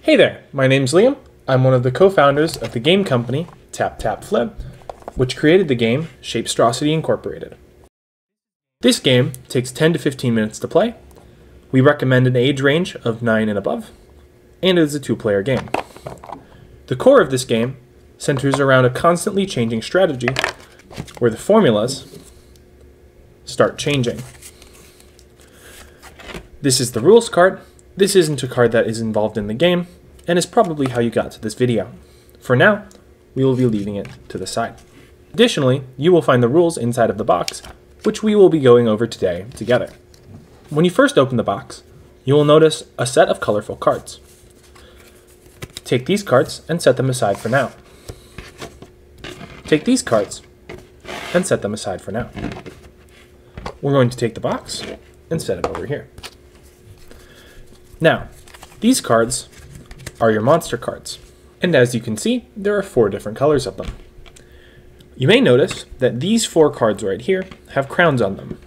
Hey there, my name's Liam. I'm one of the co-founders of the game company Tap Tap Flip, which created the game Shapestrocity Incorporated. This game takes 10 to 15 minutes to play. We recommend an age range of 9 and above, and it is a 2-player game. The core of this game centers around a constantly changing strategy where the formulas start changing. This is the rules card. This isn't a card that is involved in the game, and is probably how you got to this video. For now, we will be leaving it to the side. Additionally, you will find the rules inside of the box, which we will be going over today together. When you first open the box, you will notice a set of colorful cards. Take these cards and set them aside for now. Take these cards and set them aside for now. We're going to take the box and set it over here. Now, these cards are your monster cards, and as you can see, there are 4 different colors of them. You may notice that these 4 cards right here have crowns on them.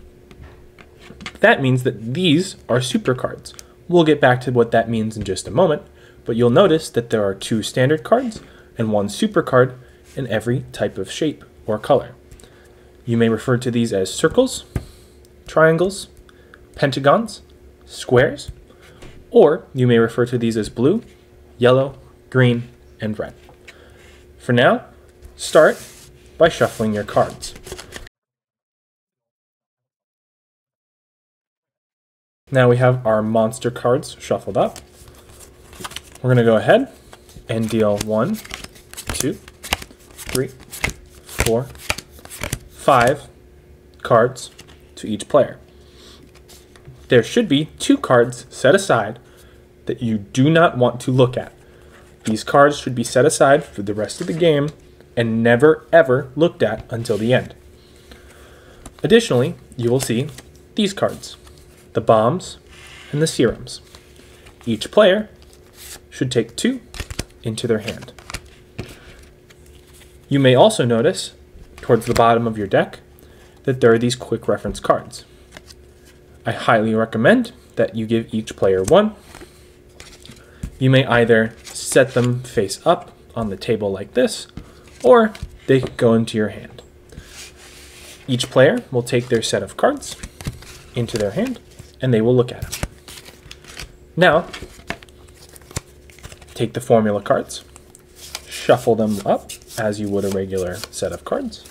That means that these are super cards. We'll get back to what that means in just a moment, but you'll notice that there are 2 standard cards and 1 super card in every type of shape or color. You may refer to these as circles, triangles, pentagons, squares, or you may refer to these as blue, yellow, green, and red. For now, start by shuffling your cards. Now we have our monster cards shuffled up. We're going to go ahead and deal 1, 2, 3, 4, 5 cards to each player. There should be 2 cards set aside that you do not want to look at. These cards should be set aside for the rest of the game and never ever looked at until the end. Additionally, you will see these cards, the bombs and the serums. Each player should take 2 into their hand. You may also notice towards the bottom of your deck that there are these quick reference cards. I highly recommend that you give each player 1. You may either set them face up on the table like this, or they can go into your hand. Each player will take their set of cards into their hand, and they will look at them. Now, take the formula cards, shuffle them up as you would a regular set of cards,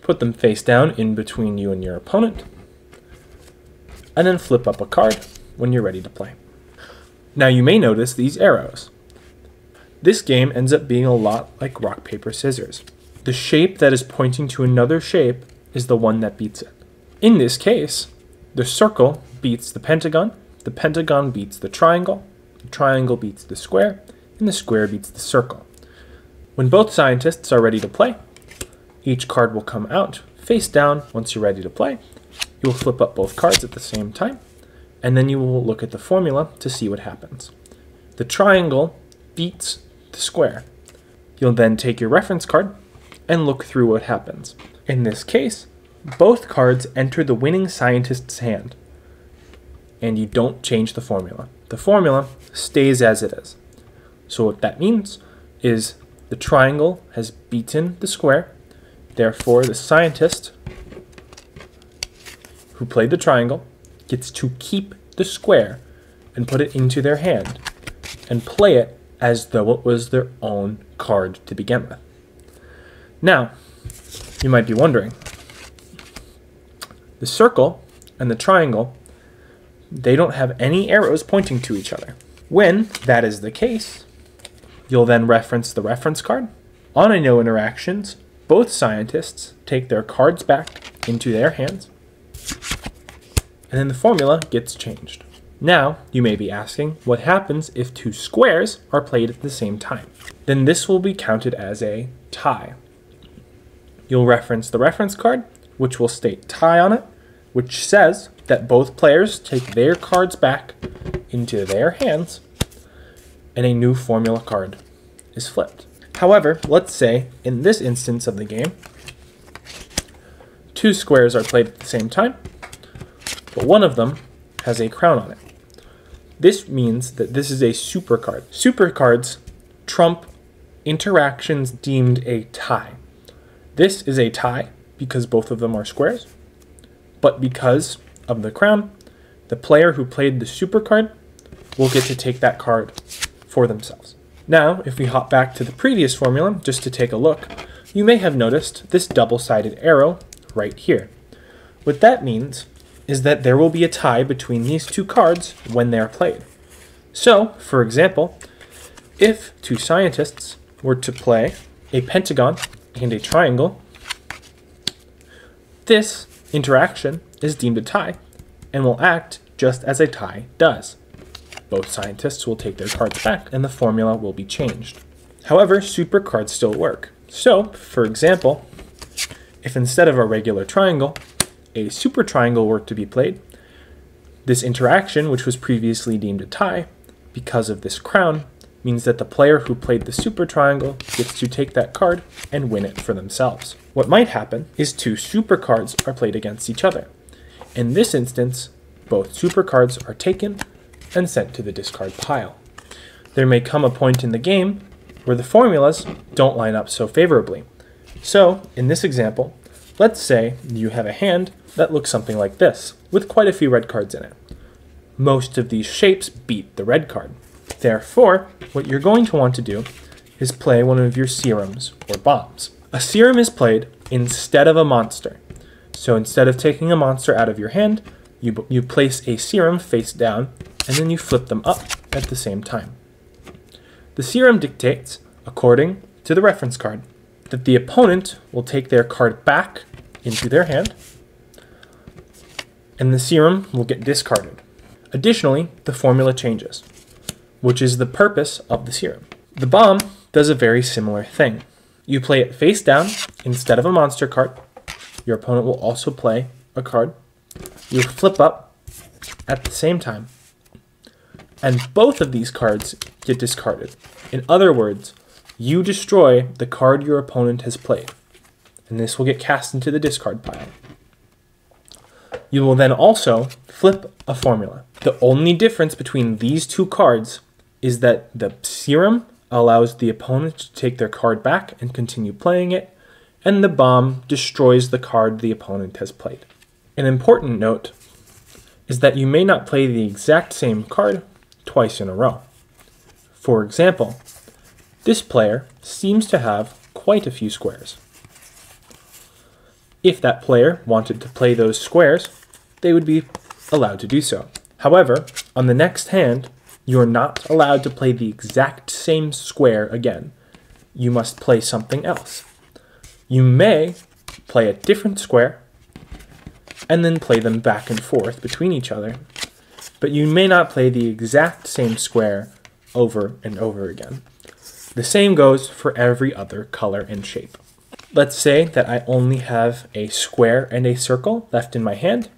put them face down in between you and your opponent, and then flip up a card when you're ready to play. Now you may notice these arrows. This game ends up being a lot like rock, paper, scissors. The shape that is pointing to another shape is the one that beats it. In this case, the circle beats the pentagon beats the triangle beats the square, and the square beats the circle. When both scientists are ready to play, each card will come out face down. Once you're ready to play, you will flip up both cards at the same time, and then you will look at the formula to see what happens. The triangle beats the square. You'll then take your reference card and look through what happens. In this case, both cards enter the winning scientist's hand, and you don't change the formula. The formula stays as it is. So what that means is the triangle has beaten the square, therefore the scientist who played the triangle gets to keep the square and put it into their hand and play it as though it was their own card to begin with. Now, you might be wondering, the circle and the triangle, they don't have any arrows pointing to each other. When that is the case, you'll then reference the reference card. On a no interactions, both scientists take their cards back into their hands, and then the formula gets changed. Now, you may be asking, what happens if 2 squares are played at the same time? Then this will be counted as a tie. You'll reference the reference card, which will state tie on it, which says that both players take their cards back into their hands, and a new formula card is flipped. However, let's say, in this instance of the game, 2 squares are played at the same time, but one of them has a crown on it. This means that this is a super card. Super cards trump interactions deemed a tie. This is a tie because both of them are squares, but because of the crown, the player who played the super card will get to take that card for themselves. Now, if we hop back to the previous formula, just to take a look, you may have noticed this double-sided arrow right here. What that means is that there will be a tie between these two cards when they are played. So, for example, if two scientists were to play a pentagon and a triangle, this interaction is deemed a tie and will act just as a tie does. Both scientists will take their cards back and the formula will be changed. However, super cards still work. So, for example, if instead of a regular triangle, a super triangle were to be played, this interaction, which was previously deemed a tie, because of this crown, means that the player who played the super triangle gets to take that card and win it for themselves. What might happen is two super cards are played against each other. In this instance, both super cards are taken and sent to the discard pile. There may come a point in the game where the formulas don't line up so favorably. So, in this example, let's say you have a hand that looks something like this, with quite a few red cards in it. Most of these shapes beat the red card. Therefore, what you're going to want to do is play one of your serums or bombs. A serum is played instead of a monster. So instead of taking a monster out of your hand, you place a serum face down, and then you flip them up at the same time. The serum dictates, according to the reference card, that the opponent will take their card back into their hand, and the serum will get discarded. Additionally, the formula changes, which is the purpose of the serum. The bomb does a very similar thing. You play it face down instead of a monster card. Your opponent will also play a card. You flip up at the same time, and both of these cards get discarded. In other words, you destroy the card your opponent has played, and this will get cast into the discard pile. You will then also flip a formula. The only difference between these two cards is that the serum allows the opponent to take their card back and continue playing it, and the bomb destroys the card the opponent has played. An important note is that you may not play the exact same card twice in a row. For example, this player seems to have quite a few squares. If that player wanted to play those squares, they would be allowed to do so. However, on the next hand, you are not allowed to play the exact same square again. You must play something else. You may play a different square and then play them back and forth between each other, but you may not play the exact same square over and over again. The same goes for every other color and shape. Let's say that I only have a square and a circle left in my hand.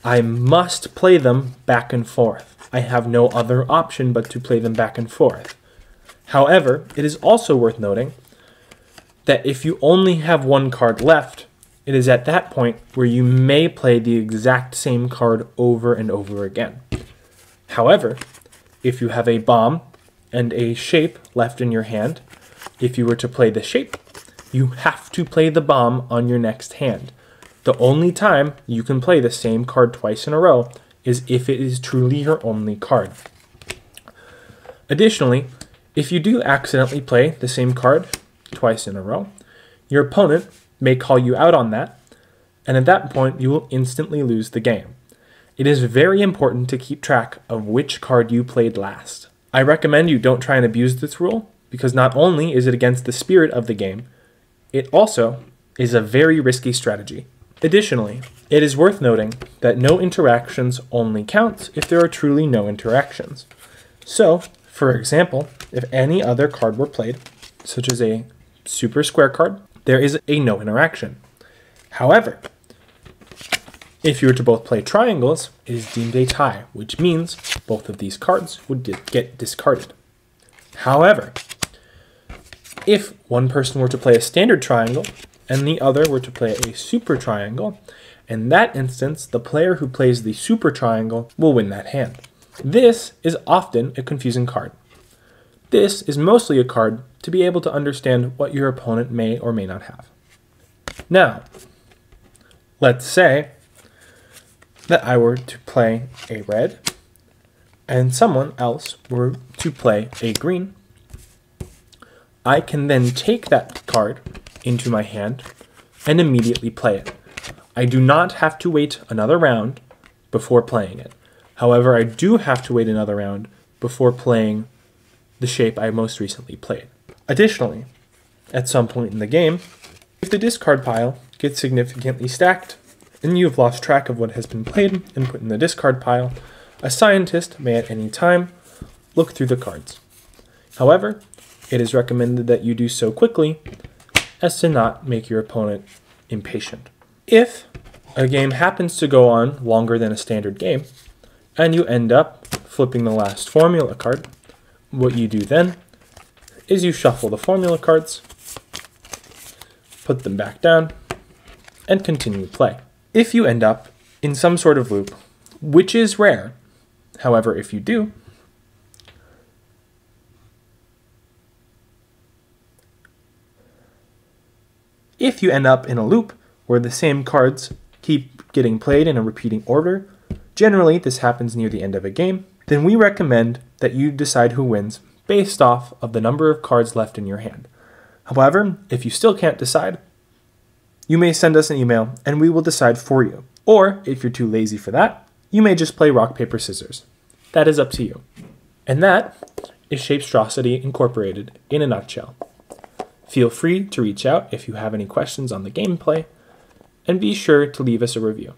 I must play them back and forth. I have no other option but to play them back and forth. However, it is also worth noting that if you only have one card left, it is at that point where you may play the exact same card over and over again. However, if you have a bomb and a shape left in your hand, if you were to play the shape, you have to play the bomb on your next hand. The only time you can play the same card twice in a row is if it is truly your only card. Additionally, if you do accidentally play the same card twice in a row, your opponent may call you out on that, and at that point you will instantly lose the game. It is very important to keep track of which card you played last. I recommend you don't try and abuse this rule, because not only is it against the spirit of the game, it also is a very risky strategy. Additionally, it is worth noting that no interactions only counts if there are truly no interactions. So, for example, if any other card were played, such as a super square card, there is a no interaction. However, if you were to both play triangles, it is deemed a tie, which means both of these cards would get discarded. However, if one person were to play a standard triangle and the other were to play a super triangle, in that instance, the player who plays the super triangle will win that hand. This is often a confusing card. This is mostly a card to be able to understand what your opponent may or may not have. Now, let's say that I were to play a red and someone else were to play a green. I can then take that card into my hand and immediately play it. I do not have to wait another round before playing it. However, I do have to wait another round before playing the shape I most recently played. Additionally, at some point in the game, if the discard pile gets significantly stacked and you've lost track of what has been played and put in the discard pile, a scientist may at any time look through the cards. However, it is recommended that you do so quickly as to not make your opponent impatient. If a game happens to go on longer than a standard game, and you end up flipping the last formula card, what you do then is you shuffle the formula cards, put them back down, and continue play. If you end up in some sort of loop, which is rare, however, if you do, if you end up in a loop where the same cards keep getting played in a repeating order, generally this happens near the end of a game, then we recommend that you decide who wins based off of the number of cards left in your hand. However, if you still can't decide, you may send us an email and we will decide for you. Or, if you're too lazy for that, you may just play rock, paper, scissors. That is up to you. And that is Shapestrocity Incorporated in a nutshell. Feel free to reach out if you have any questions on the gameplay, and be sure to leave us a review.